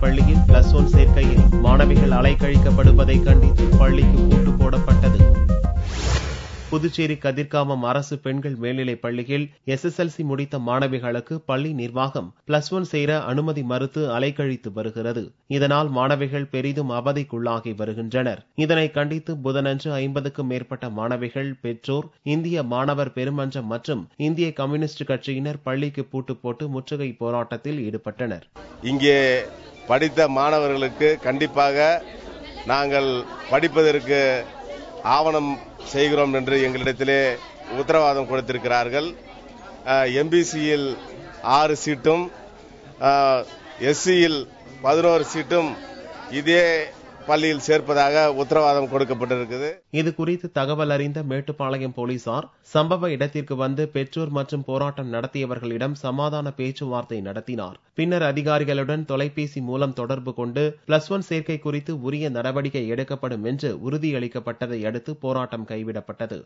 பள்ளியில் +1 சேர்க்கையில் மாணவிகள் அலைக்கழிக்கப்படுவதை கண்டித்து பள்ளிக்கு பூட்டு போடப்பட்டது. புதுச்சேரி கதிர்காமம் அரசு பெண்கள் மேல்நிலைப் பள்ளியில் SSLC முடித்த மாணவிகளுக்கு பள்ளி நிர்வாகம் +1 சேர அனுமதி மறுத்து அலைக்கழித்து வருகிறது. இதனால் மாணவிகள் பெரிதும் அவதிக்குள்ளாகி வருகின்றனர். இதனை கண்டித்து புதனன்று 50க்கும் மேற்பட்ட மாணவிகள், பெற்றோர், இந்திய மாணவர் பெருமன்றம் மற்றும் இந்திய கம்யூனிஸ்ட் கட்சியினர் பள்ளிக்கு பூட்டு போட்டு முற்றுகை போராட்டத்தில் ஈடுபட்டனர். இங்கே படித்த மாணவர்களுக்கு கண்டிப்பாக நாங்கள் படிப்பதற்கு ஆவணம் செய்கிறோம் என்று எங்களிடத்திலே உத்தரவாதம் கொடுத்திருக்கிறார்கள். MBCயில் 6 சீட்டும் SCயில் 11 சீட்டும் இதே பள்ளியில் சேர்ப்பதாக உத்தரவாதம் கொடுக்கப்பட்டிருக்கிறது. இது குறித்து தகவல் அறிந்த மேட்டுப்பாளையம் போலீசார் சம்பவ இடத்திற்கு வந்து பெற்றோர் மற்றும் போராட்டம் நடத்தியவர்களிடம் சமாதான பேச்சுவார்த்தை நடத்தினார். பின்னர் அதிகாரிகளுடன் தொலைபேசி மூலம் தொடர்பு கொண்டு +1 சேர்க்கை குறித்து உரிய நடவடிக்கை எடுக்கப்படும் என்று உறுதியளிக்கப்பட்டதை அடுத்து போராட்டம் கைவிடப்பட்டது.